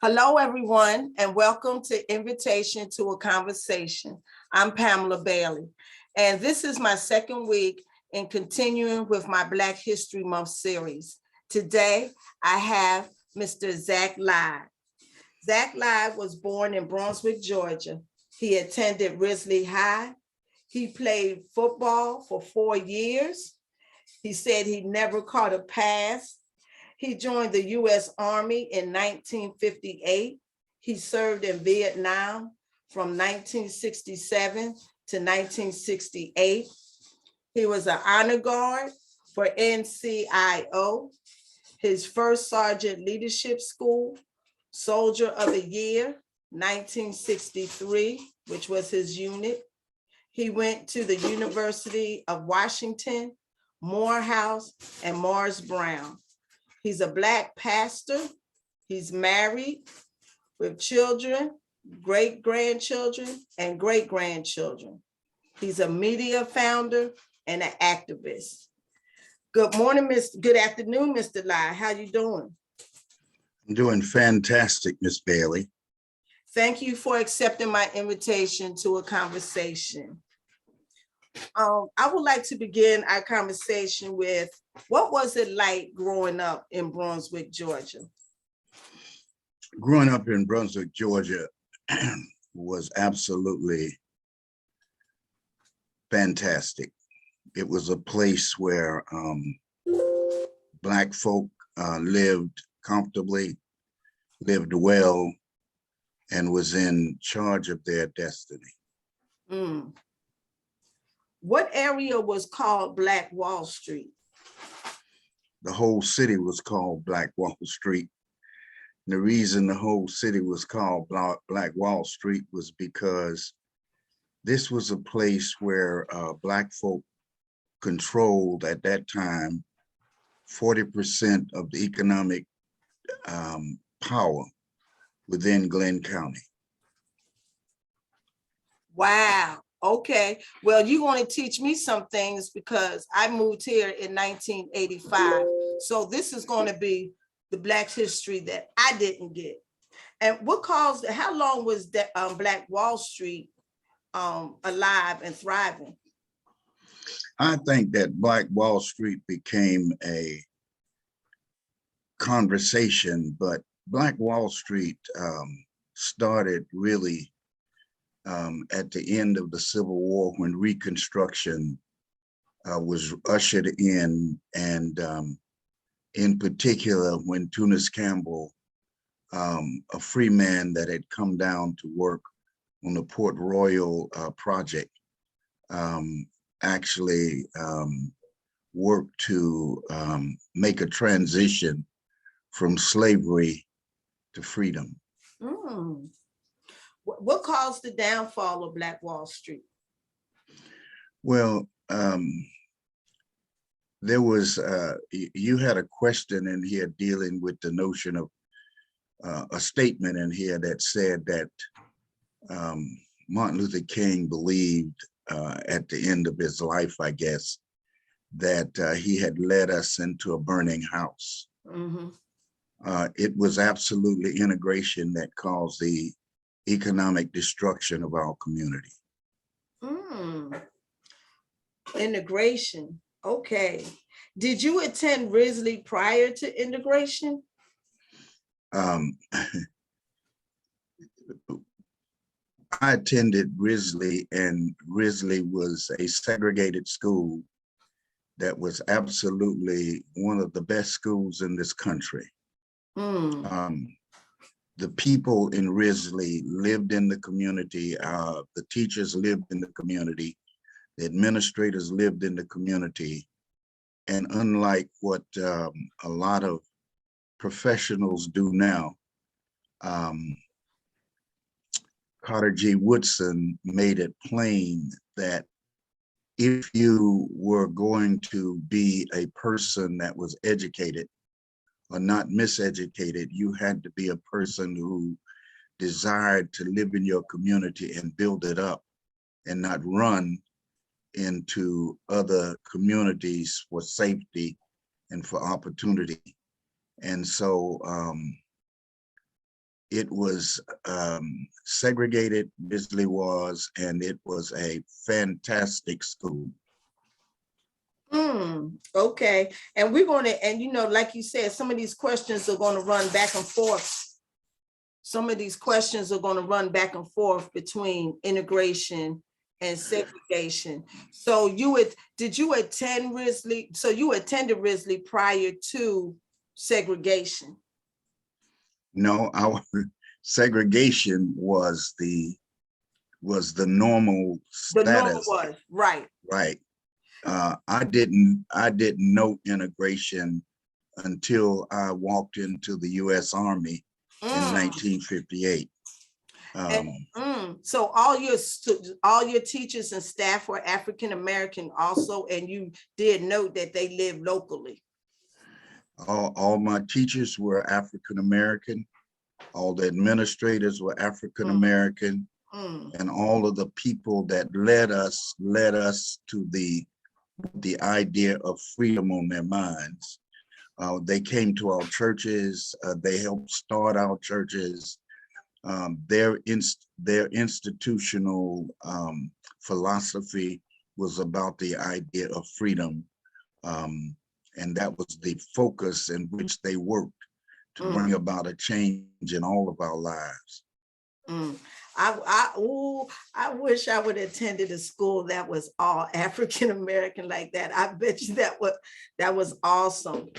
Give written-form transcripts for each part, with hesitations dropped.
Hello, everyone, and welcome to Invitation to a Conversation. I'm Pamela Bailey, and this is my second week in continuing with my Black History Month series. Today, I have Mr. Zach Lyde. Zach Lyde was born in Brunswick, Georgia. He attended Risley High. He played football for 4 years. He said he never caught a pass. He joined the U.S. Army in 1958. He served in Vietnam from 1967 to 1968. He was an honor guard for NCIO, his first sergeant leadership school, Soldier of the Year, 1963, which was his unit. He went to the University of Washington, Morehouse, and Morris Brown. He's a Black pastor. He's married with children, great-grandchildren, and great-grandchildren. He's a media founder and an activist. Good afternoon, Mr. Lyde. How you doing? I'm doing fantastic, Miss Bailey. Thank you for accepting my invitation to a conversation. I would like to begin our conversation with, what was it like growing up in Brunswick, Georgia? Growing up in Brunswick, Georgia was absolutely fantastic. It was a place where Black folk lived comfortably, lived well, and was in charge of their destiny. Mm. What area was called Black Wall Street? The whole city was called Black Wall Street. And the reason the whole city was called Black Wall Street was because this was a place where Black folk controlled at that time 40% of the economic power within Glenn County. Wow. Okay. Well, you're going to teach me some things because I moved here in 1985. So this is going to be the Black history that I didn't get. And how long was that Black Wall Street alive and thriving? I think that Black Wall Street became a conversation, but Black Wall Street started really at the end of the Civil War, when Reconstruction was ushered in, and in particular when Tunis Campbell, a free man that had come down to work on the Port Royal project, actually worked to make a transition from slavery to freedom. Mm. What caused the downfall of Black Wall Street? Well, there was, you had a question in here dealing with the notion of a statement in here that said that Martin Luther King believed at the end of his life, I guess, that he had led us into a burning house. Mm-hmm. It was absolutely integration that caused the economic destruction of our community. Integration. Okay. Did you attend Risley prior to integration? I attended Risley, and Risley was a segregated school that was absolutely one of the best schools in this country. The people in Risley lived in the community. The teachers lived in the community. The administrators lived in the community. And unlike what a lot of professionals do now, Carter G. Woodson made it plain that if you were going to be a person that was educated or not miseducated, you had to be a person who desired to live in your community and build it up, and not run into other communities for safety and for opportunity. And so it was segregated, Bisley was, and it was a fantastic school. Okay. And we're going to, and like you said, some of these questions are going to run back and forth. Some of these questions are going to run back and forth between integration and segregation. So did you attend Risley? So you attended Risley prior to segregation? No, our segregation was the normal The normal status. was, right. Right. I didn't know integration until I walked into the U.S. Army in 1958. So all your teachers and staff were African American also, and you did note that they lived locally. All my teachers were African American. All the administrators were African American, and all of the people that led us to the idea of freedom on their minds. They came to our churches. They helped start our churches. Their institutional philosophy was about the idea of freedom, and that was the focus in which they worked to bring about a change in all of our lives. I wish I would have attended a school that was all African American like that. I bet you that was awesome.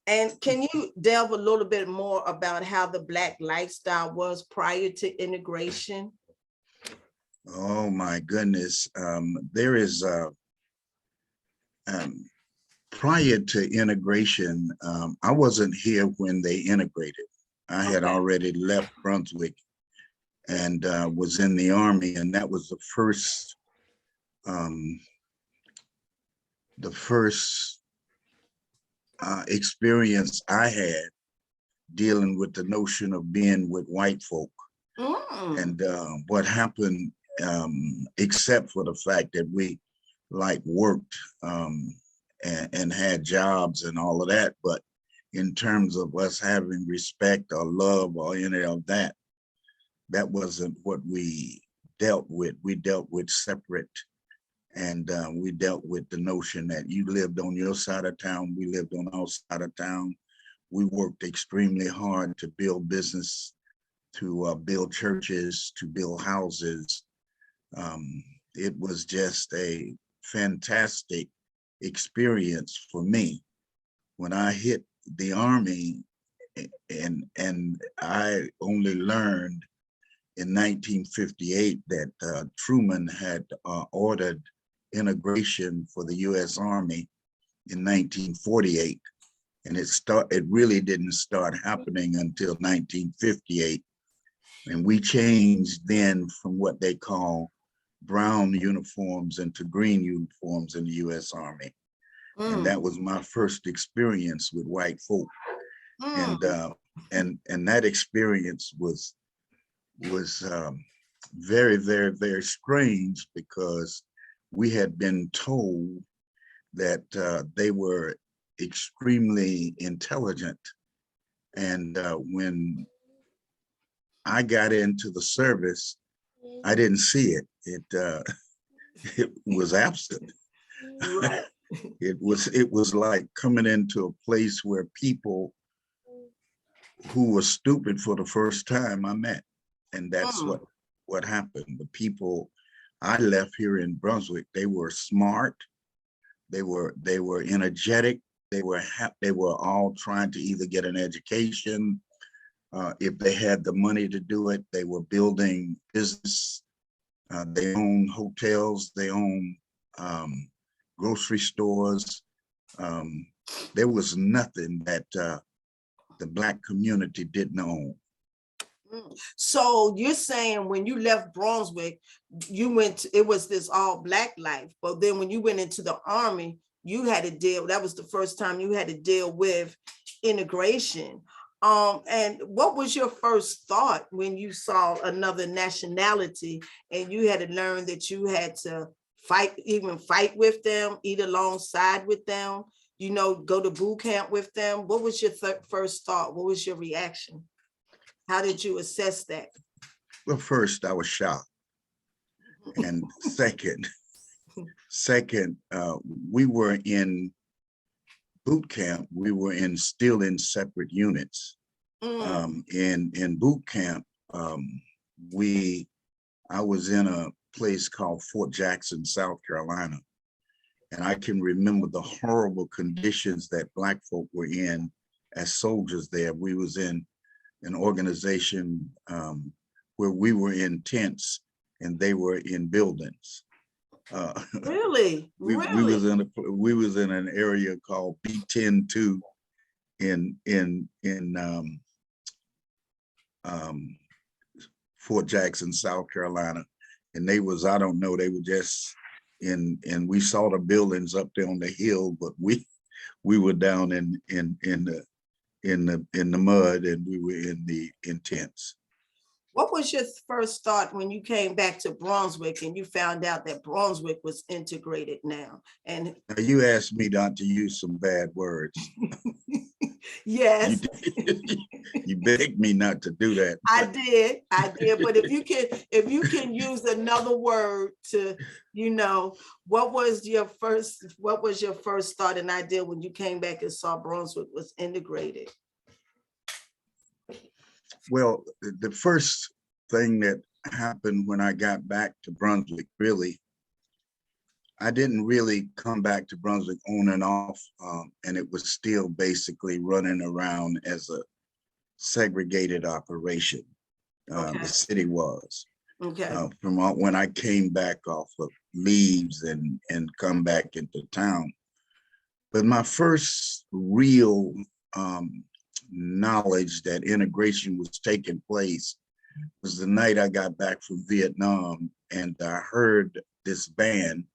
And can you delve a little bit more about how the Black lifestyle was prior to integration? Oh my goodness. There is prior to integration, I wasn't here when they integrated. I had already left Brunswick and was in the Army, and that was the first experience I had dealing with the notion of being with white folk. And what happened, except for the fact that we worked and had jobs and all of that, but in terms of us having respect or love or any of that, that wasn't what we dealt with. We dealt with separate, and we dealt with the notion that you lived on your side of town, we lived on our side of town. We worked extremely hard to build business, to build churches, to build houses. It was just a fantastic experience for me. When I hit the Army, and I only learned in 1958 that Truman had ordered integration for the U.S. Army in 1948, and it really didn't start happening until 1958, and we changed then from what they call brown uniforms into green uniforms in the U.S. Army, and that was my first experience with white folk, and that experience was very, very, very strange, because we had been told that they were extremely intelligent. And when I got into the service, I didn't see it. It was absent. Right. It was like coming into a place where people who were stupid for the first time I met. And that's what happened. The people I left here in Brunswick, they were smart, they were energetic, they were all trying to either get an education. If they had the money to do it, they were building business. They owned hotels, they owned grocery stores. There was nothing that the Black community didn't own. So you're saying when you left Brunswick, it was this all Black life, but then when you went into the Army, you had to deal, that was the first time you had to deal with integration. And what was your first thought when you saw another nationality and you had to learn that you had to fight with them, eat alongside with them, go to boot camp with them? What was your first thought? What was your reaction? How did you assess that? Well, first I was shocked. And second, we were in boot camp. We were still in separate units. In boot camp, I was in a place called Fort Jackson, South Carolina. And I can remember the horrible conditions that Black folk were in as soldiers there. We was in an organization where we were in tents and they were in buildings. Really? We was in an area called B-10-2 in Fort Jackson, South Carolina, and they was, I don't know, they were just and we saw the buildings up there on the hill, but we were down in the mud, and we were in tents. What was your first thought when you came back to Brunswick and you found out that Brunswick was integrated now? And now you asked me not to use some bad words. yes, you begged me not to do that. I did. But if you can use another word to, what was your first thought and idea when you came back and saw Brunswick was integrated? Well, the first thing that happened when I got back to Brunswick, really, I didn't really come back to Brunswick on and off, and it was still basically running around as a segregated operation. Okay. The city was. Okay. From when I came back off of leaves and come back into town. But my first real knowledge that integration was taking place was the night I got back from Vietnam, and I heard this band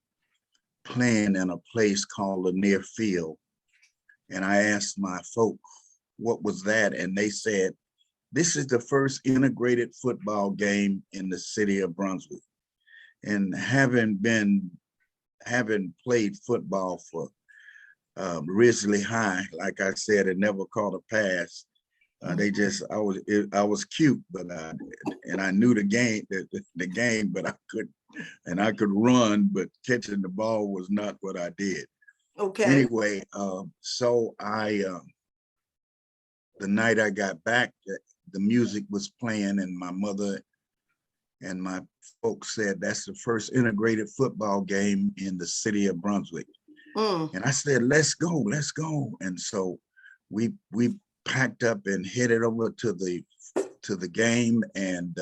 playing in a place called Lanier Field. And I asked my folk, what was that? And they said, this is the first integrated football game in the city of Brunswick. And having played football for Risley High, like I said, it never caught a pass. I was cute, but I knew the game, but I could run, but catching the ball was not what I did. Okay. Anyway, so the night I got back, the music was playing, and my mother and my folks said, that's the first integrated football game in the city of Brunswick. And I said, let's go. And so we packed up and headed over to the game. And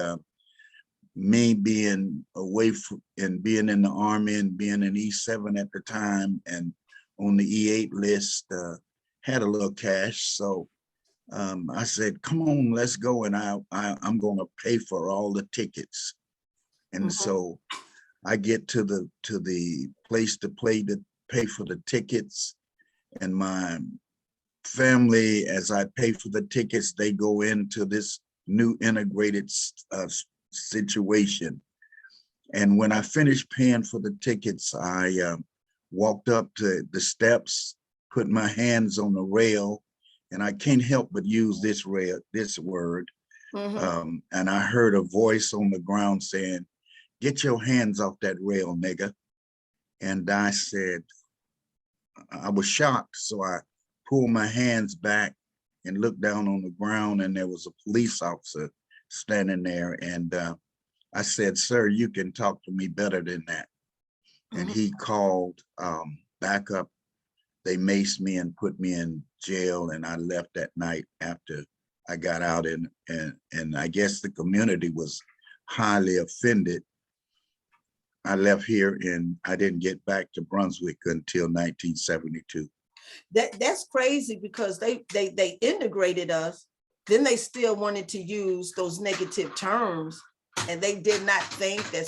me being away and being in the Army and being in E7 at the time and on the E8 list, had a little cash. So I said, come on, let's go. And I'm going to pay for all the tickets. And so I get to the place to pay for the tickets, and my family, as I pay for the tickets, they go into this new integrated situation. And when I finished paying for the tickets, I walked up to the steps, put my hands on the rail, and I can't help but use this word. And I heard a voice on the ground saying, get your hands off that rail, nigga. And I said, I was shocked. So I pulled my hands back and looked down on the ground, and there was a police officer standing there. And I said, sir, you can talk to me better than that. And he called backup. They maced me and put me in jail, and I left that night after I got out, and I guess the community was highly offended. I left here and I didn't get back to Brunswick until 1972. That's crazy, because they integrated us, then they still wanted to use those negative terms, and they did not think that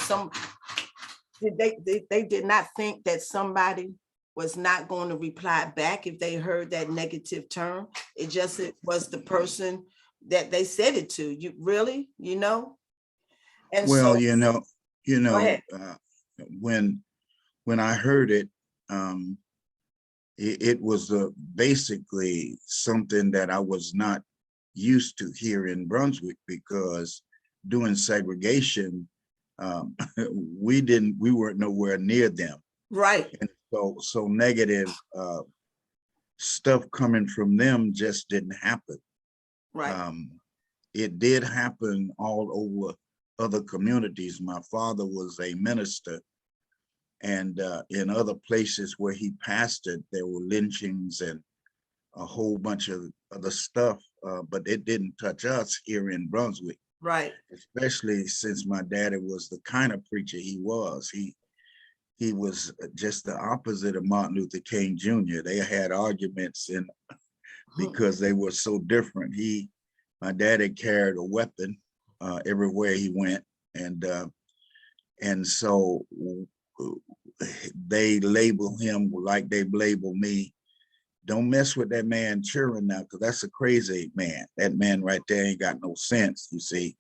they did not think that somebody was not going to reply back if they heard that negative term. It was the person that they said it to. You really, And well, so, go ahead. When I heard it, it was basically something that I was not used to here in Brunswick, because during segregation, we weren't nowhere near them. Right, And so negative stuff coming from them just didn't happen. right, It did happen all over other communities. My father was a minister, and in other places where he pastored, there were lynchings and a whole bunch of other stuff, but it didn't touch us here in Brunswick, right. especially since my daddy was the kind of preacher he was. He was just the opposite of Martin Luther King Jr. They had arguments because they were so different. My daddy carried a weapon everywhere he went, and so they label him like they label me. Don't mess with that man cheering now, because that's a crazy man. That man right there ain't got no sense. You see,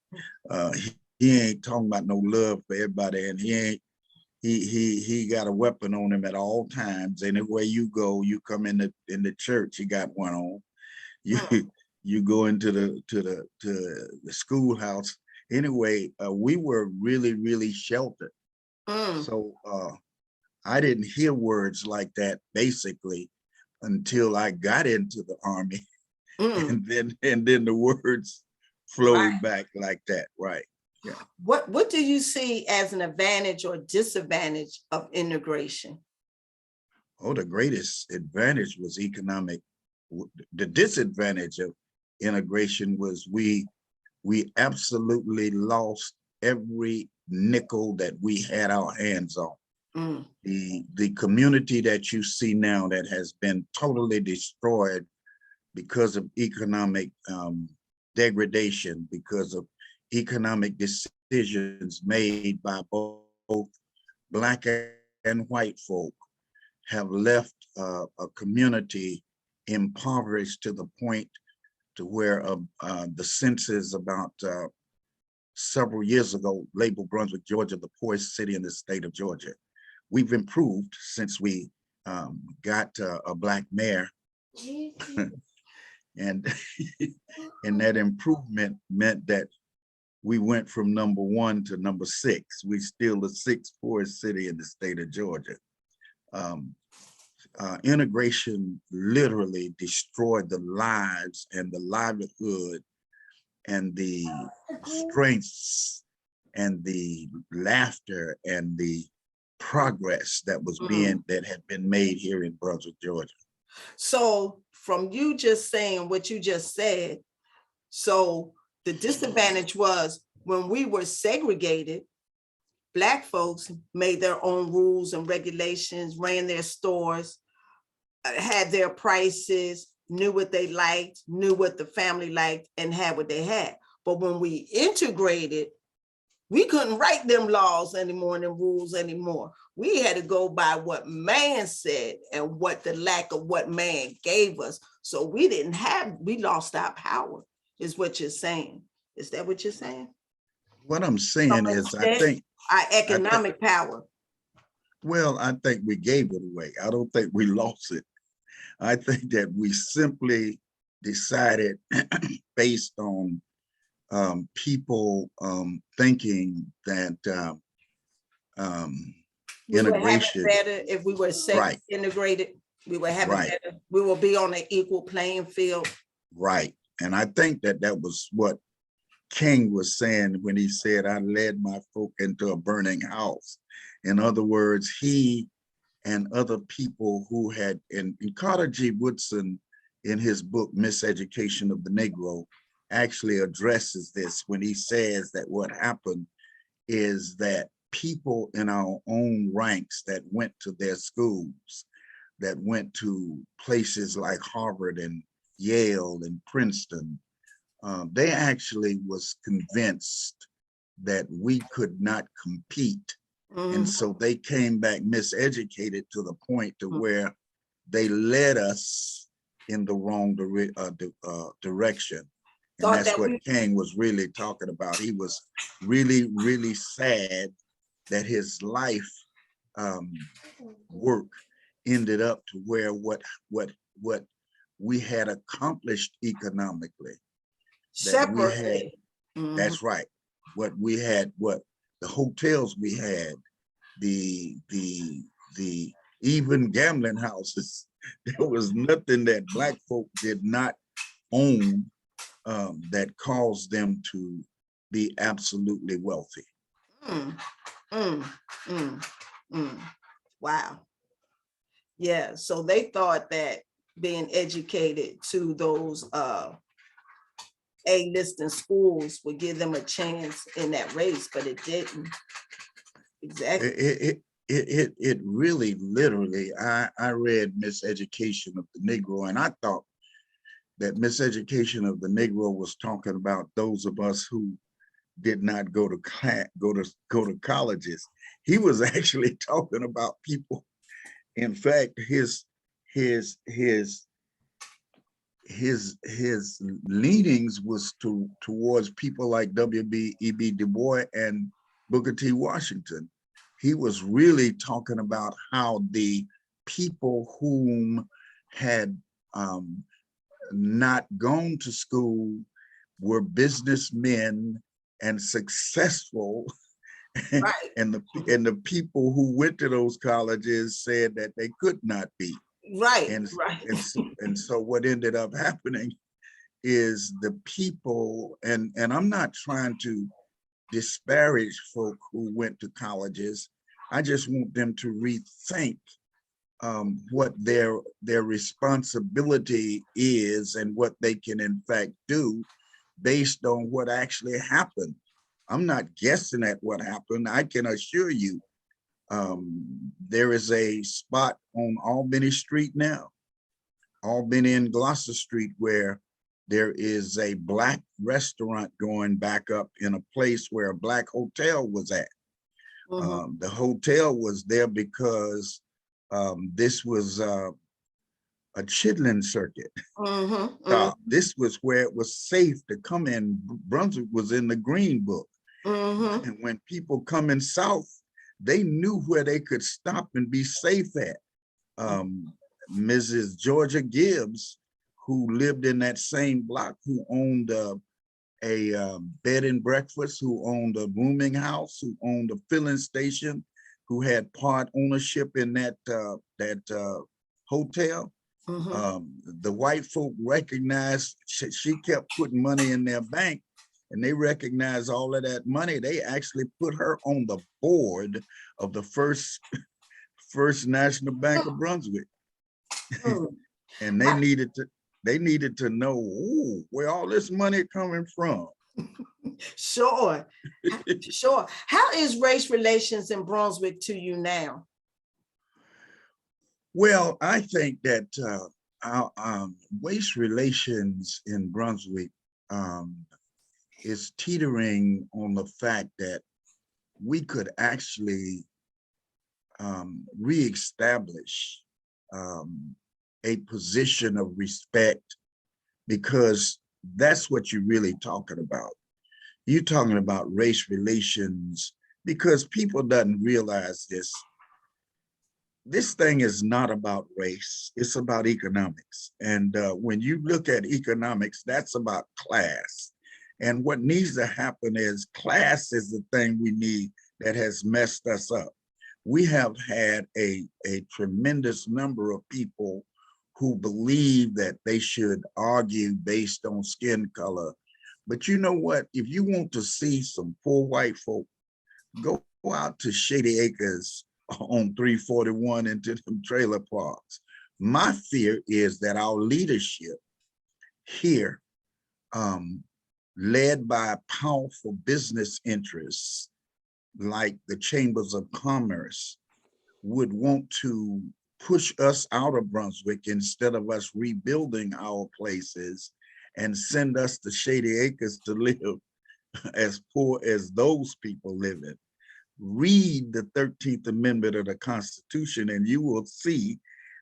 he ain't talking about no love for everybody, and he got a weapon on him at all times. Anywhere you go, you come in the church, he got one on. You go into the schoolhouse. Anyway, we were really sheltered. So I didn't hear words like that basically until I got into the Army, and then the words flowed Right. back like that. Right. Yeah. What do you see as an advantage or disadvantage of integration? Oh, the greatest advantage was economic. The disadvantage of integration was we absolutely lost every nickel that we had our hands on. The community that you see now that has been totally destroyed because of economic degradation, because of economic decisions made by both Black and white folk, have left a community impoverished to the point to where the census about several years ago labeled Brunswick, Georgia, the poorest city in the state of Georgia. We've improved since we got a Black mayor, and and that improvement meant that we went from number 1 to number 6. We still the 6th poorest city in the state of Georgia. Integration literally destroyed the lives and the livelihood and the strengths and the laughter and the progress that was that had been made here in Brunswick, Georgia. So from you just saying what you just said, so the disadvantage was when we were segregated, Black folks made their own rules and regulations, ran their stores, had their prices, knew what they liked, knew what the family liked, and had what they had. But when we integrated, we couldn't write them laws anymore and them rules anymore. We had to go by what man said and what the lack of what man gave us. So we lost our power, is what you're saying. Is that what you're saying? What I'm saying is, I think our economic power. Well, I think we gave it away. I don't think we lost it. I think that we simply decided based on people thinking that we integration. Would have it better if we were integrated. We would have it better. We will be on an equal playing field. Right. And I think that was what King was saying when he said, I led my folk into a burning house. In other words, he and other people who had, and Carter G. Woodson in his book, Miseducation of the Negro, actually addresses this when he says that what happened is that people in our own ranks that went to their schools, that went to places like Harvard and Yale and Princeton, they actually was convinced that we could not compete. And so they came back miseducated to the point to where they led us in the wrong direction. And that's what King was really talking about. He was really sad that his life work ended up to where what we had accomplished economically that we had. Separately. Mhm. That's right. What we had, what the hotels we had, the even gambling houses. There was nothing that Black folk did not own that caused them to be absolutely wealthy. Mm, mm, mm, mm. Wow. Yeah. So they thought that being educated to those A-listing schools would give them a chance in that race, but it didn't. Exactly. It really literally, I read Miseducation of the Negro, and I thought that Miseducation of the Negro was talking about those of us who did not go to class, go to colleges. He was actually talking about people. In fact, his his his leanings was towards people like W.E.B. Du Bois and Booker T. Washington. He was really talking about how the people whom had not gone to school were businessmen and successful, Right. and the people who went to those colleges said that they could not be. Right. And Right. and so what ended up happening is the people, and I'm not trying to disparage folk who went to colleges. I just want them to rethink what their responsibility is and what they can in fact do based on what actually happened. I'm not guessing at what happened. I can assure you, there is a spot on Albany Street now, Albany and Gloucester Street, where there is a Black restaurant going back up in a place where a Black hotel was at. The hotel was there because this was a chitlin circuit. This was where it was safe to come in. Brunswick was in the Green Book. And when people come in South, they knew where they could stop and be safe at. Mrs. Georgia Gibbs, who lived in that same block, who owned a bed and breakfast, who owned a rooming house, who owned a filling station, who had part ownership in that hotel. The white folk recognized, she kept putting money in their bank, and they recognized all of that money. They actually put her on the board of the First National Bank of Brunswick. And they needed to know, ooh, where all this money coming from. Sure. Sure. How is race relations in Brunswick to you now? Well, I think that our race relations in Brunswick is teetering on the fact that we could actually reestablish a position of respect, because that's what you're really talking about. You're talking about race relations because people doesn't realize this. This thing is not about race, it's about economics. And when you look at economics, that's about class. And what needs to happen is class is the thing we need that has messed us up. We have had a tremendous number of people who believe that they should argue based on skin color. But you know what? If you want to see some poor white folk, go out to Shady Acres on 341 into them trailer parks. My fear is that our leadership here, led by powerful business interests like the chambers of commerce, would want to push us out of Brunswick instead of us rebuilding our places and send us to Shady Acres to live as poor as those people live in. Read the 13th Amendment of the Constitution and you will see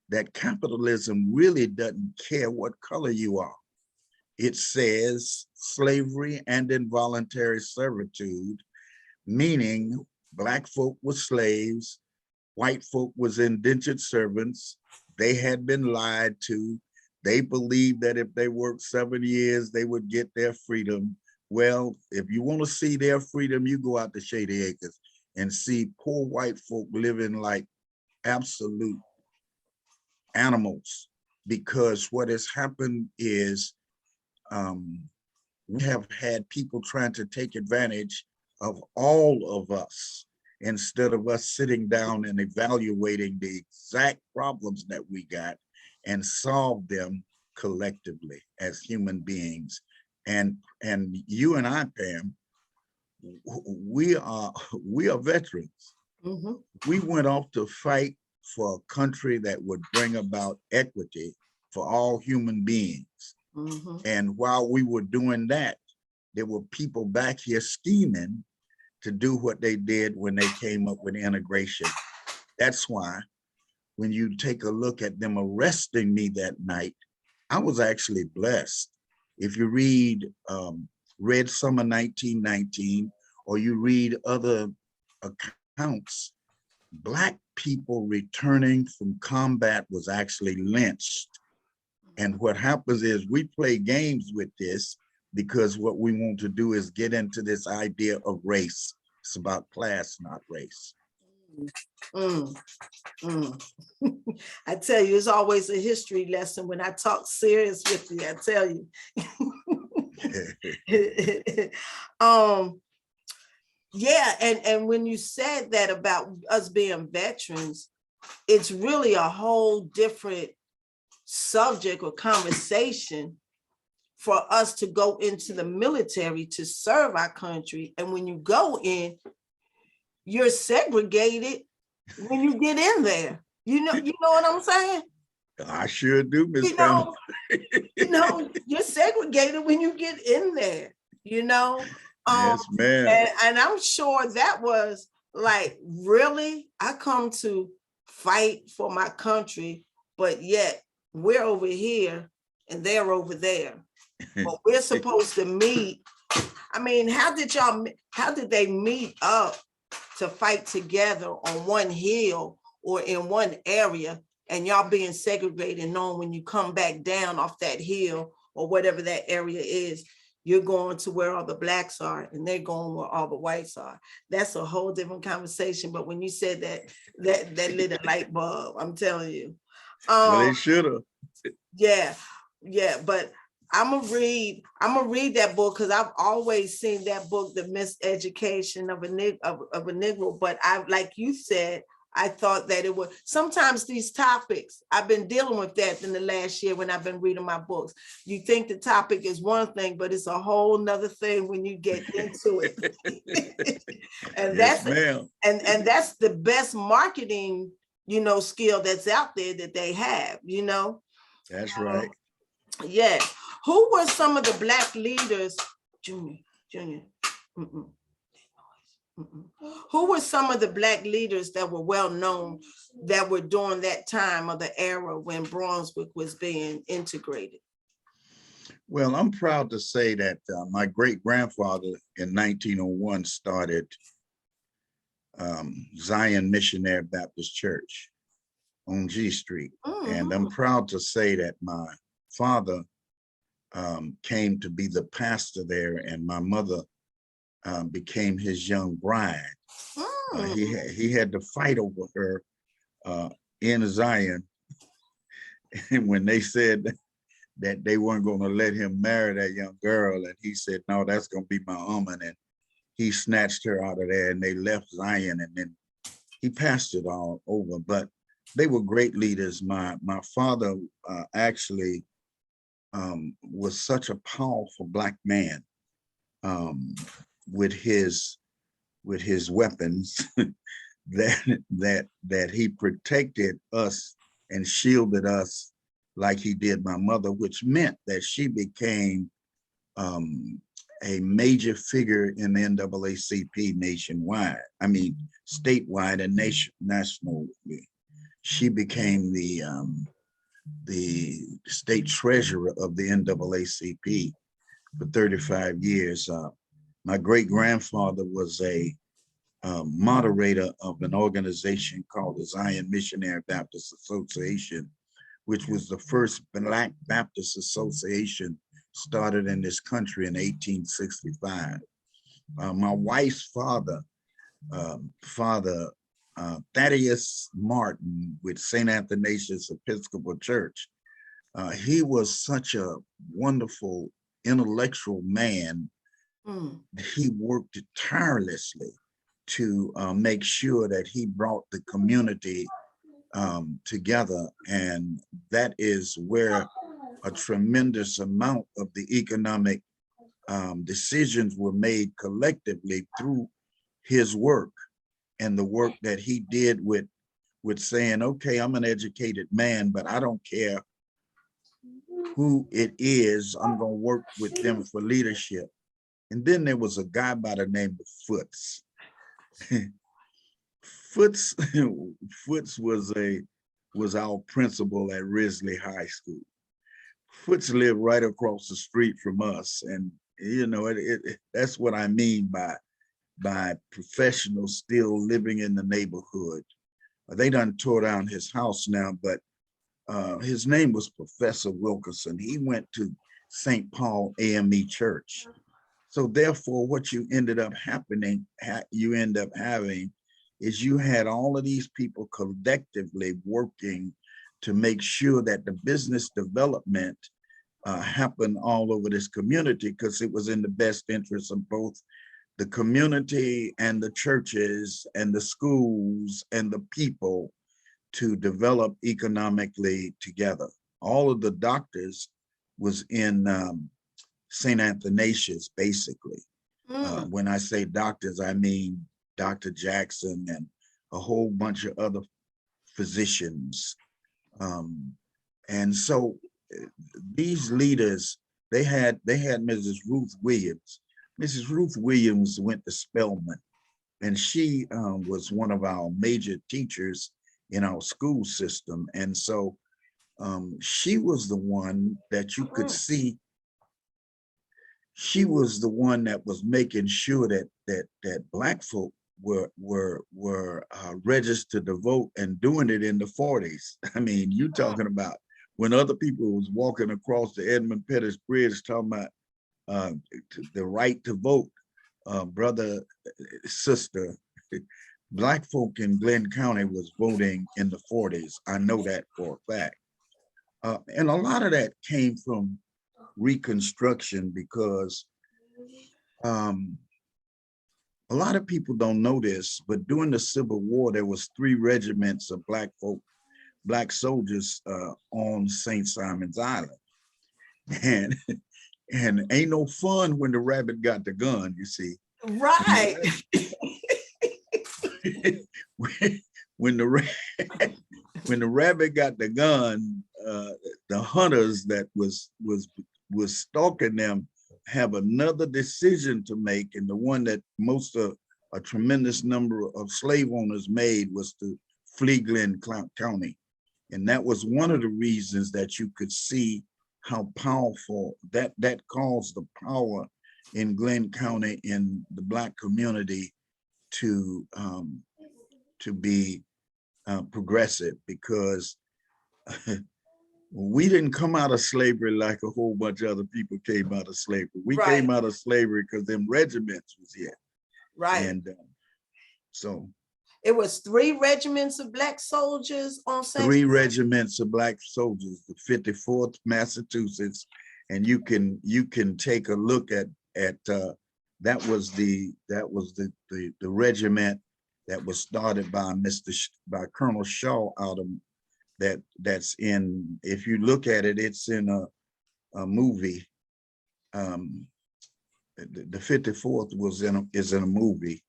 that capitalism really doesn't care what color you are. It says slavery and involuntary servitude, meaning Black folk were slaves, white folk was indentured servants, they had been lied to, They believed that if they worked 7 years, they would get their freedom. Well, if you want to see their freedom, you go out to Shady Acres and see poor white folk living like absolute animals, because what has happened is we have had people trying to take advantage of all of us instead of us sitting down and evaluating the exact problems that we got and solve them collectively as human beings. And you and I, Pam, we are veterans. Mhm. We went off to fight for a country that would bring about equity for all human beings. Mhm. And while we were doing that, there were people back here scheming to do what they did when they came up with integration. That's why when you take a look at them arresting me that night, I was actually blessed. If you read Red Summer 1919, or you read other accounts, Black people returning from combat was actually lynched. And what happens is we play games with this because what we want to do is get into this idea of race. It's about class, not race. Mm, mm. I tell you, it's always a history lesson when I talk serious with you. I tell you. Yeah, and when you said that about us being veterans, it's really a whole different subject or conversation for us to go into the military to serve our country. And when you go in, you're segregated when you get in there. You know what I'm saying? I sure do, Miss You Pamela. know, you're segregated when you get in there, you know. Yes, ma'am. And I'm sure that was like, really? I come to fight for my country, but yet we're over here and they're over there. But we're supposed to meet. I mean, how did they meet up to fight together on one hill or in one area, and y'all being segregated, knowing when you come back down off that hill or whatever that area is, you're going to where all the Blacks are and they're going where all the whites are. That's a whole different conversation. But when you said that lit a light bulb, I'm telling you. Well, they should have. Yeah, but I'm gonna read that book because I've always seen that book, The Miseducation of a Negro. But I, like you said, I thought that it was sometimes these topics, I've been dealing with that in the last year when I've been reading my books. You think the topic is one thing, but it's a whole nother thing when you get into it. And Yes, that's ma'am. and that's the best marketing, skill that's out there that they have, That's right. Yeah. Who were some of the Black leaders, Junior? Mm-mm. Mm-mm. Who were some of the Black leaders that were well known that were during that time of the era when Brunswick was being integrated? Well, I'm proud to say that my great grandfather in 1901 started Zion Missionary Baptist Church on G Street. And I'm proud to say that my father came to be the pastor there, and my mother became his young bride. He had to fight over her in Zion, and when they said that they weren't going to let him marry that young girl, and he said, "No, that's going to be my woman," and he snatched her out of there, and they left Zion, and then he passed it all over. But they were great leaders. My father actually was such a powerful Black man with his weapons that he protected us and shielded us like he did my mother, which meant that she became a major figure in the NAACP nationwide. I mean, statewide and nationally. She became the state treasurer of the NAACP for 35 years. My great grandfather was a moderator of an organization called the Zion Missionary Baptist Association, which was the first Black Baptist Association started in this country in 1865. My wife's father, Thaddeus Martin with St. Athanasius Episcopal Church, he was such a wonderful intellectual man. He worked tirelessly to make sure that he brought the community together. And that is where a tremendous amount of the economic decisions were made collectively through his work, and the work that he did with saying, okay, I'm an educated man, but I don't care who it is, I'm going to work with them for leadership. And then there was a guy by the name of Foots. Foots was our principal at Risley High School. Foots lived right across the street from us, and you know that's what I mean by professionals still living in the neighborhood. They done tore down his house now, but his name was Professor Wilkerson. He went to St. Paul AME Church. So therefore, what you end up having is you had all of these people collectively working to make sure that the business development happened all over this community, because it was in the best interest of both the community and the churches and the schools and the people to develop economically together. All of the doctors was in St. Athanasius, basically. When I say doctors, I mean Dr. Jackson and a whole bunch of other physicians. And so these leaders, they had Mrs. Ruth Williams. Mrs. Ruth Williams went to Spelman, and she was one of our major teachers in our school system. And so she was the one that you could see. She was the one that was making sure that Black folk were registered to vote, and doing it in the 40s. I mean, you talking about when other people was walking across the Edmund Pettus Bridge talking about the right to vote, brother, sister, Black folk in Glenn County was voting in the 40s. I know that for a fact. And a lot of that came from Reconstruction, because a lot of people don't know this, but during the Civil War, there was 3 regiments of Black soldiers on St. Simon's Island. And ain't no fun when the rabbit got the gun, you see. Right. When the rabbit got the gun, the hunters that was stalking them have another decision to make, and the one that a tremendous number of slave owners made was to flee Glenn County. And that was one of the reasons that you could see how powerful that caused the power in Glenn County in the Black community to be progressive, because we didn't come out of slavery like a whole bunch of other people came out of slavery. We came out of slavery because them regiments was here. Right. And so it was 3 regiments of Black soldiers on St. 3 regiments of Black soldiers, the 54th Massachusetts, and you can take a look at that was the regiment that was started by by Colonel Shaw out of that's in, if you look at it, it's in a movie. The 54th is in a movie.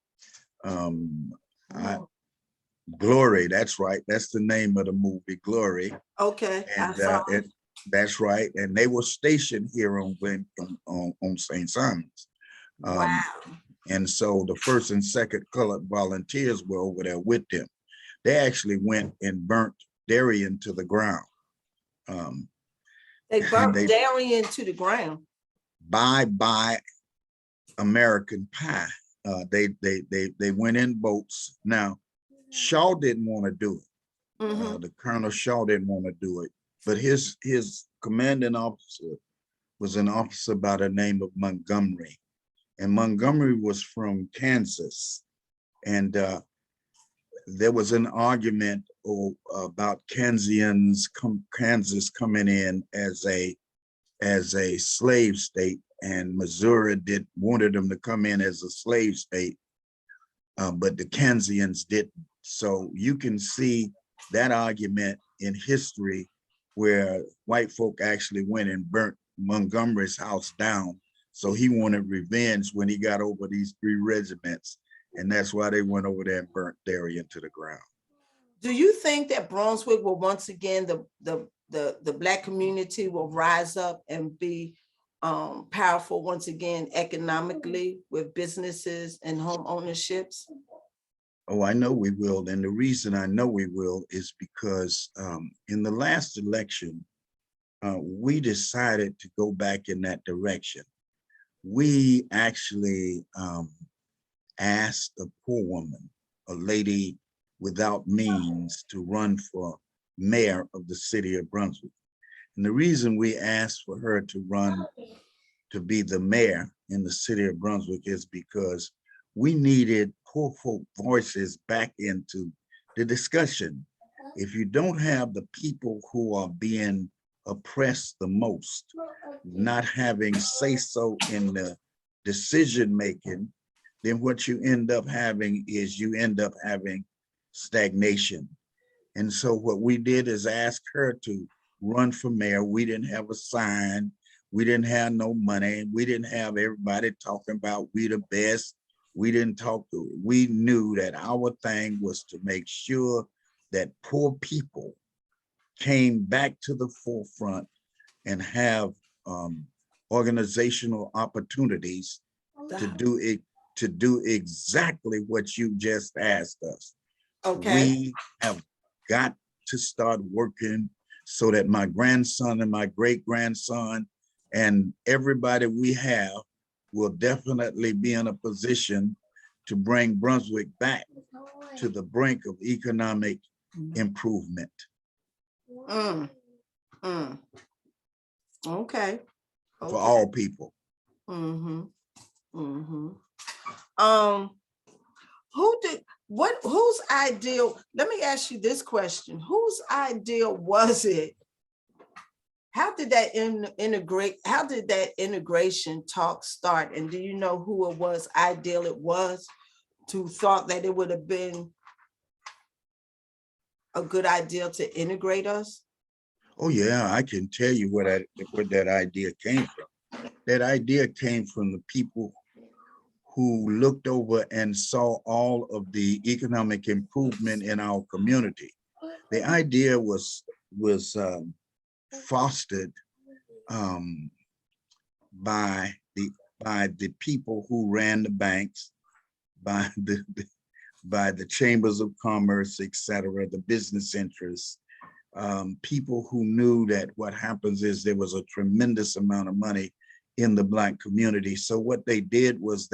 Glory, that's right. That's the name of the movie, Glory. Okay. And that's right. And they were stationed here on St. Simon's. Wow. And so the 1st and 2nd Colored Volunteers were over there with them. They actually went and burnt Darien to the ground. They burnt Darien to the ground. Bye American Pie. They went in boats. Now, Shaw didn't want to do it. The Colonel Shaw didn't want to do it. but his commanding officer was an officer by the name of Montgomery. And Montgomery was from Kansas. And there was an argument about Kansas coming in as a slave state, and Missouri wanted them to come in as a slave state, but the Kansans didn't. So you can see that argument in history where white folk actually went and burnt Montgomery's house down. So he wanted revenge when he got over these 3 regiments. And that's why they went over there and burnt Darien to the ground. Do you think that Brunswick will once again, the Black community will rise up and be powerful once again economically with businesses and home ownerships? Oh, I know we will. And the reason I know we will is because in the last election, we decided to go back in that direction. We actually asked a poor woman, a lady without means, to run for mayor of the city of Brunswick. And the reason we asked for her to run to be the mayor in the city of Brunswick is because we needed poor folk voices back into the discussion. If you don't have the people who are being oppressed the most, not having say-so in the decision making, then what you end up having is stagnation. And so what we did is ask her to run for mayor. We didn't have a sign. We didn't have no money. We didn't have everybody talking about we the best. We didn't talk. We knew that our thing was to make sure that poor people came back to the forefront and have organizational opportunities to do exactly what you just asked us. Okay. We have got to start working so that my grandson and my great-grandson and everybody we have will definitely be in a position to bring Brunswick back to the brink of economic improvement. Okay. For all people. Whose ideal, let me ask you this question. Whose ideal was it? How did that integration talk start? And do you know who it was to thought that it would have been a good idea to integrate us? Oh yeah, I can tell you where that idea came from. That idea came from the people who looked over and saw all of the economic improvement in our community. The idea was fostered by the people who ran the banks, by the chambers of commerce, etc., the business interests, people who knew that what happens is there was a tremendous amount of money in the Black community. So what they did was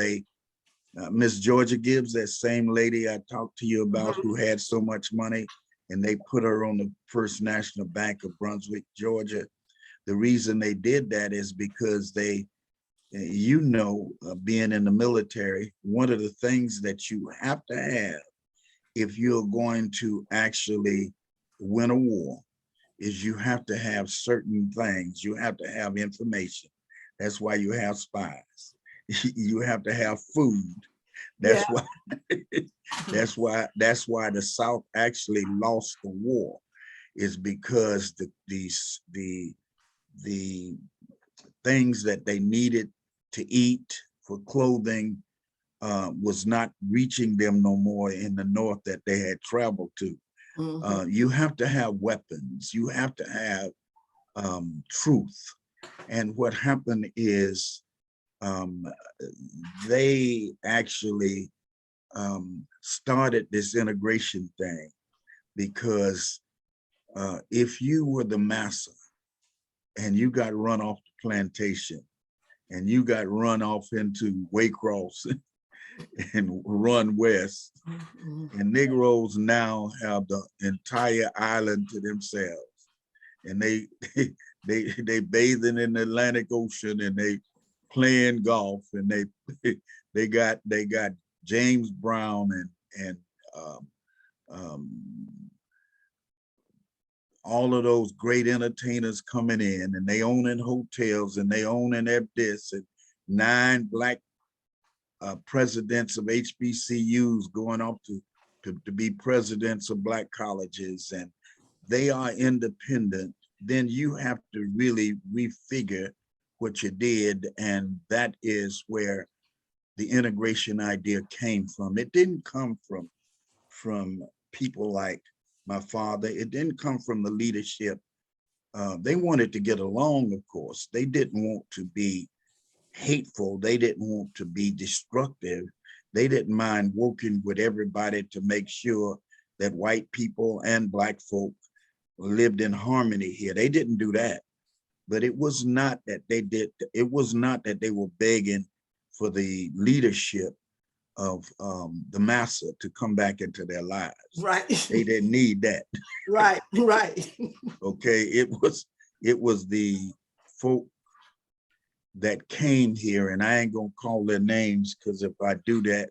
Miss Georgia Gibbs, that same lady I talked to you about who had so much money, and they put her on the First National Bank of Brunswick, Georgia. The reason they did that is because being in the military, one of the things that you have to have if you're going to actually win a war is you have to have certain things. You have to have information. That's why you have spies. You have to have food. That's why the South actually lost the war, is because the things that they needed to eat for clothing was not reaching them no more in the North that they had traveled to. You have to have weapons. You have to have truth. And what happened is they actually started this integration thing because if you were the massa and you got run off the plantation and you got run off into Waycross and run west, and Negroes now have the entire island to themselves. and they bathing in the Atlantic Ocean, and they playing golf, and they got James Brown and um, um, all of those great entertainers coming in, and they owning hotels, and they owning this, and 9 black presidents of HBCUs going up to be presidents of black colleges, and they are independent. Then you have to really refigure what you did, and that is where the integration idea came from. It didn't come from people like my father. It didn't come from the leadership. They wanted to get along, of course. They didn't want to be hateful. They didn't want to be destructive. They didn't mind working with everybody to make sure that white people and black folk lived in harmony here. They didn't do that. But it was not that they did, it was not that they were begging for the leadership of the massa to come back into their lives. Right. They didn't need that. Right, right. Okay, it was the folk that came here, and I ain't gonna call their names, because if I do that,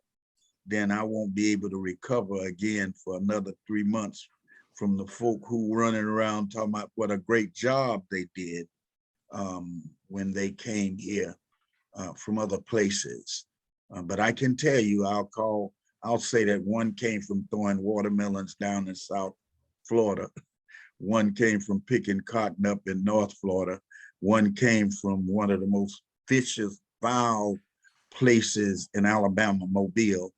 then I won't be able to recover again for another 3 months from the folk who running around talking about what a great job they did when they came here from other places. But I can tell you, I'll say that one came from throwing watermelons down in South Florida. One came from picking cotton up in North Florida. One came from one of the most vicious, vile places in Alabama, Mobile.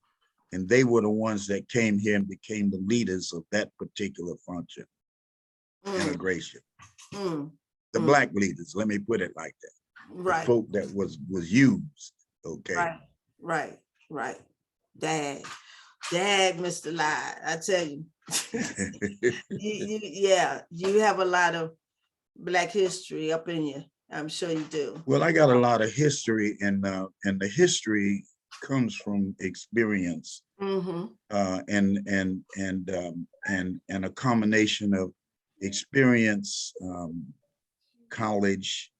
And they were the ones that came here and became the leaders of that particular function, integration. The black leaders, let me put it like that. Right. The folk that was used, okay? Right. Dad, Mr. Lyde, I tell you. You have a lot of Black history up in you. I'm sure you do. Well, I got a lot of history, and the history comes from experience, and a combination of experience, college,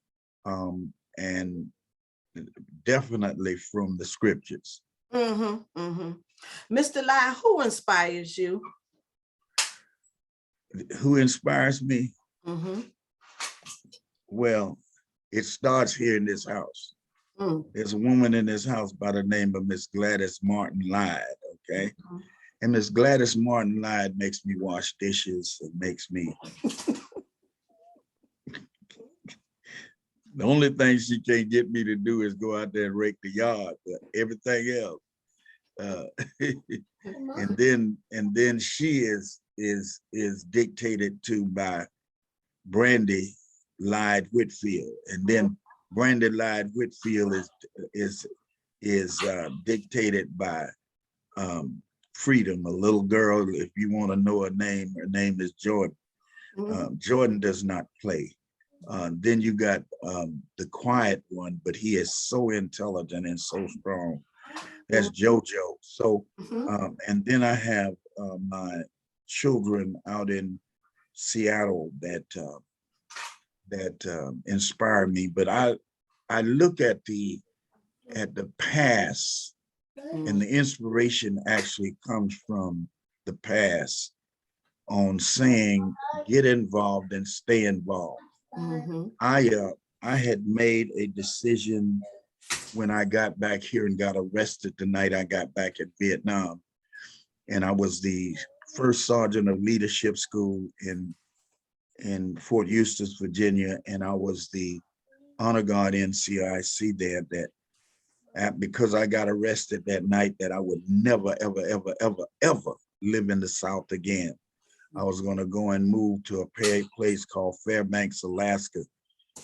and definitely from the scriptures. Mr. Lyde, who inspires you? Who inspires me? Well, it starts here in this house. There's a woman in this house by the name of Miss Gladys Martin Lyde, okay? And Miss Gladys Martin Lyde makes me wash dishes. It makes me... The only thing she can't get me to do is go out there and rake the yard, but everything else. And then she is dictated to by Brandy Lyde Whitfield, and then Brandy Lyde Whitfield is dictated by Freedom, a little girl. If you want to know her name is Jordan. Jordan does not play. Then you got the quiet one, but he is so intelligent and so strong. That's JoJo. So, and then I have my children out in Seattle that inspire me. But I look at the past, and the inspiration actually comes from the past on saying, get involved and stay involved. I had made a decision when I got back here and got arrested the night I got back in Vietnam. And I was the first sergeant of leadership school in Fort Eustis, Virginia. And I was the honor guard NCIC there, that because I got arrested that night, that I would never, ever live in the South again. I was going to go and move to a place called Fairbanks, Alaska,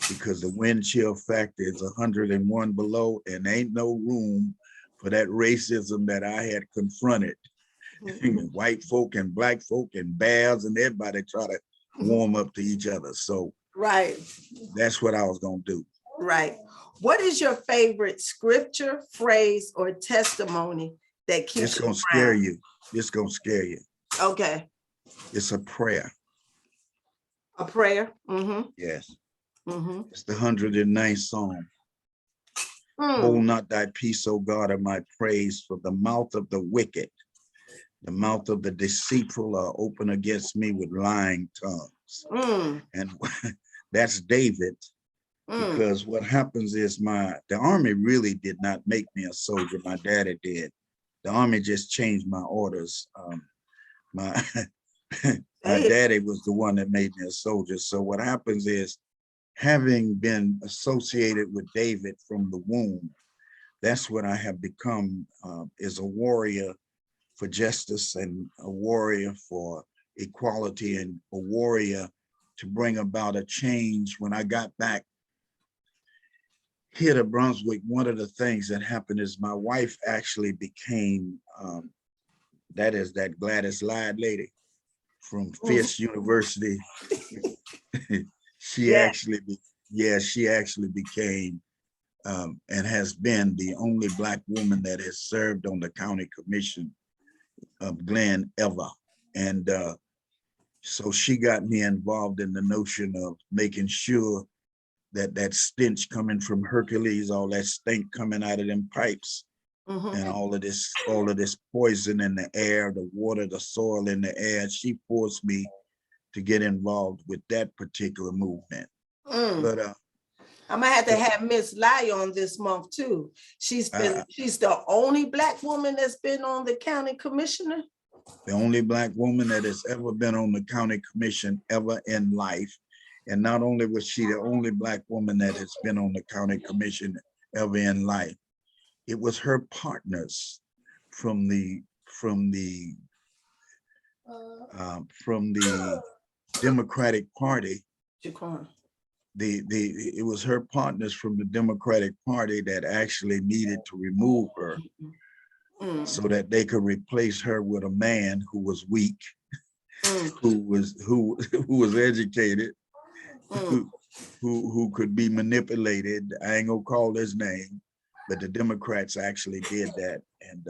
because the wind chill factor is 101 below, and ain't no room for that racism that I had confronted. White folk and black folk and bears and everybody try to warm up to each other. So that's what I was going to do. Right. What is your favorite scripture, phrase, or testimony that keeps It's going to scare you. It's going to scare you. Okay. It's a prayer. A prayer. Mm-hmm. Yes, Mm-hmm. it's the 109th Psalm. Mm. Hold not thy peace, O God, of my praise, for the mouth of the wicked, the mouth of the deceitful are open against me with lying tongues. Mm. And that's David, Mm. because what happens is the army really did not make me a soldier. My daddy did. The army just changed my orders. My my Hey. daddy was the one that made me a soldier. So what happens is, having been associated with David from the womb, that's what I have become, is a warrior for justice and a warrior for equality and a warrior to bring about a change. When I got back here to Brunswick, one of the things that happened is my wife actually became, that is that Gladys Lyde lady from Mhm. Fisk University. she Yeah. actually, she actually became and has been the only Black woman that has served on the county commission of Glen ever. And so she got me involved in the notion of making sure that that stench coming from Hercules, all that stink coming out of them pipes, Mm-hmm. and all of this poison in the air, the water, the soil in the air. She forced me to get involved with that particular movement. Mm. But I'm gonna have to but have Miss Lyde on this month too. She's the only Black woman that's been on the county commissioner. the only Black woman that has ever been on the county commission ever in life. And not only was she the only Black woman that has been on the county commission ever in life, it was her partners from the from the from the Democratic Party. Jaquan. It was her partners from the Democratic Party that actually needed to remove her Mm. so that they could replace her with a man who was weak, Mm. who was educated, Mm. who could be manipulated. I ain't gonna call his name, but the Democrats actually did that. And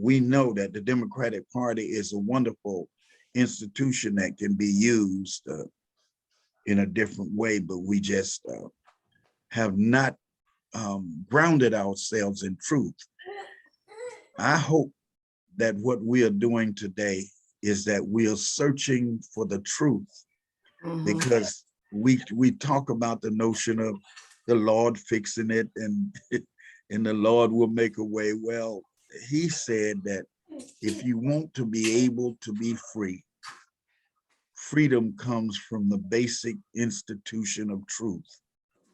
we know that the Democratic Party is a wonderful institution that can be used in a different way, but we just have not grounded ourselves in truth. I hope that what we are doing today is that we are searching for the truth, because we talk about the notion of the Lord fixing it and and the Lord will make a way. Well, he said that if you want to be able to be free, freedom comes from the basic institution of truth.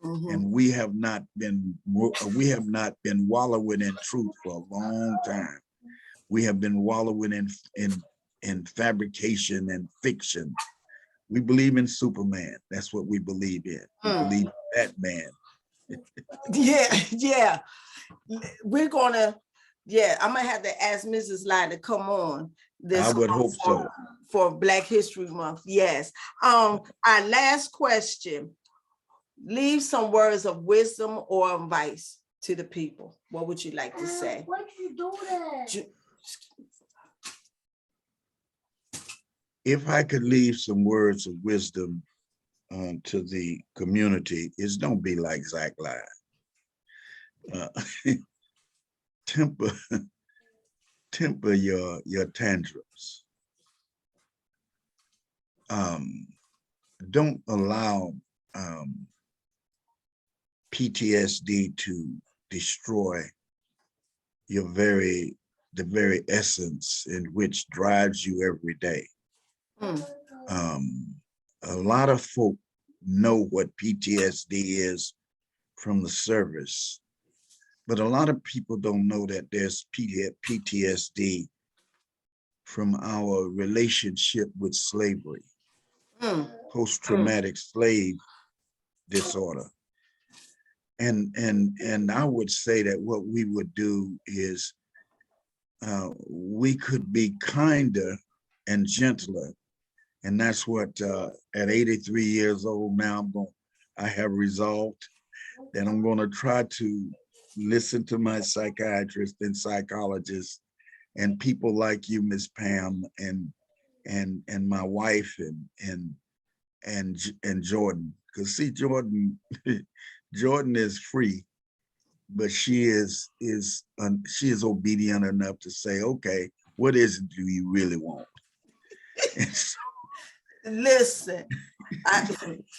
And we have not been wallowing in truth for a long time. We have been wallowing in fabrication and fiction. We believe in Superman. That's what we believe in. We believe in Batman. Yeah, yeah. We're gonna, yeah, I'm gonna have to ask Mrs. Lyde to come on I this would hope so. for Black History Month. Yes. Our last question. Leave some words of wisdom or advice to the people. What would you like to say? Why'd you do that? If I could leave some words of wisdom to the community, is don't be like Zach Lyde. Temper temper your tantrums. Don't allow PTSD to destroy the very essence in which drives you every day. A lot of folk know what PTSD is from the service, but a lot of people don't know that there's PTSD from our relationship with slavery, post-traumatic slave disorder. And I would say that what we would do is we could be kinder and gentler. And that's what at 83 years old now, I have resolved that I'm going to try to listen to my psychiatrist and psychologist and people like you, Miss Pam, and my wife and and Jordan. Because see, Jordan, Jordan is free, but she is obedient enough to say, okay, what is it do you really want? And so, Listen,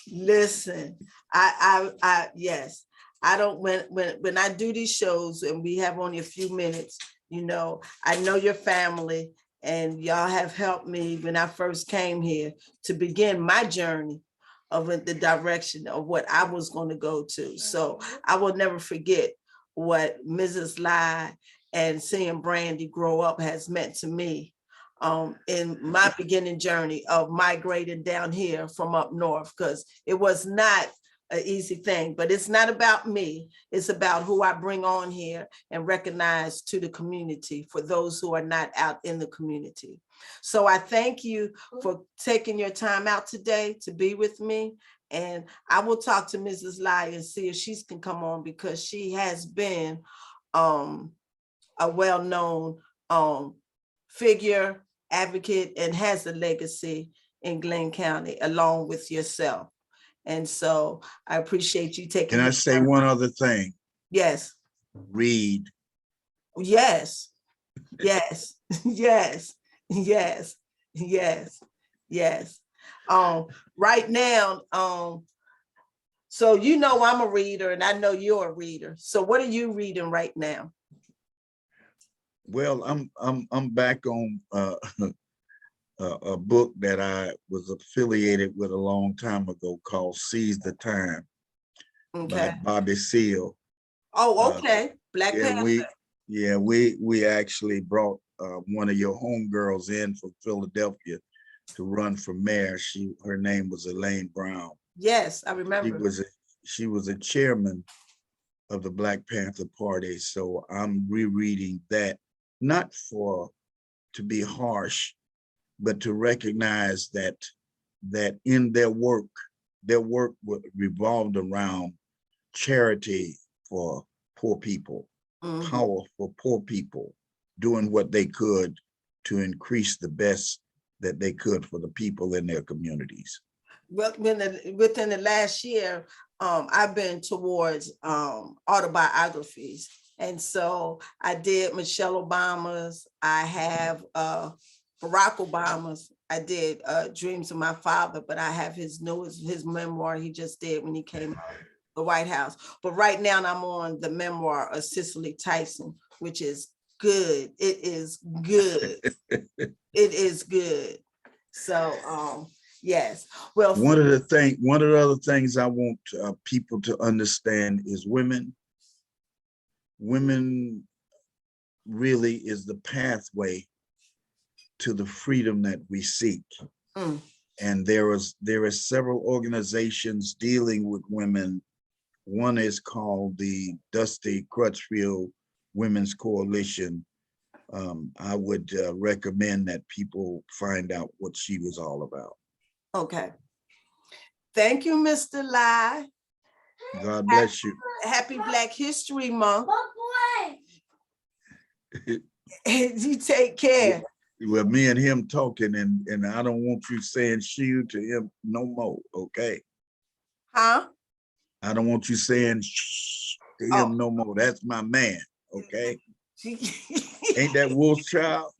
listen, yes, I don't, when I do these shows and we have only a few minutes, I know your family and y'all have helped me when I first came here to begin my journey of the direction of what I was going to go to. So I will never forget what Mrs. Lyde and seeing Brandy grow up has meant to me in my beginning journey of migrating down here from up north, because it was not an easy thing, but it's not about me. It's about who I bring on here and recognize to the community for those who are not out in the community. So I thank you for taking your time out today to be with me. And I will talk to Mrs. Lyde and see if she can come on, because she has been a well-known figure, advocate, and has a legacy in Glenn County along with yourself. And so I appreciate you taking. Can I say one other thing? Yes. Read. Yes. Yes. Yes. Yes. Yes. Yes. Right now, so I'm a reader and I know you're a reader. So what are you reading right now? Well, I'm back on a book that I was affiliated with a long time ago called Seize the Time by Bobby Seale. Oh, okay. Black Panther. We actually brought one of your homegirls in from Philadelphia to run for mayor. Her name was Elaine Brown. Yes, I remember. She was a chairman of the Black Panther Party. So I'm rereading that, not to be harsh, but to recognize that in their work revolved around charity for poor people, power for poor people, doing what they could to increase the best that they could for the people in their communities. Well, within the last year, I've been towards autobiographies. And so I did Michelle Obama's, I have Barack Obama's, I did Dreams of My Father, but I have his memoir he just did when he came out of the White House. But right now I'm on the memoir of Cicely Tyson, which is good. It is good. It is good. So yes. Well, one of the other things I want people to understand is women really is the pathway to the freedom that we seek. And there are several organizations dealing with women. One is called the Dusty Crutchfield Women's Coalition. I would recommend that people find out what she was all about. Okay. Thank you, Mr. Lyde. God bless you. Happy Black History Month. You take care. Well, me and him talking, and I don't want you saying "she" to him no more, okay? Huh? I don't want you saying "shh" to him no more. That's my man, okay? Ain't that Wolf's child?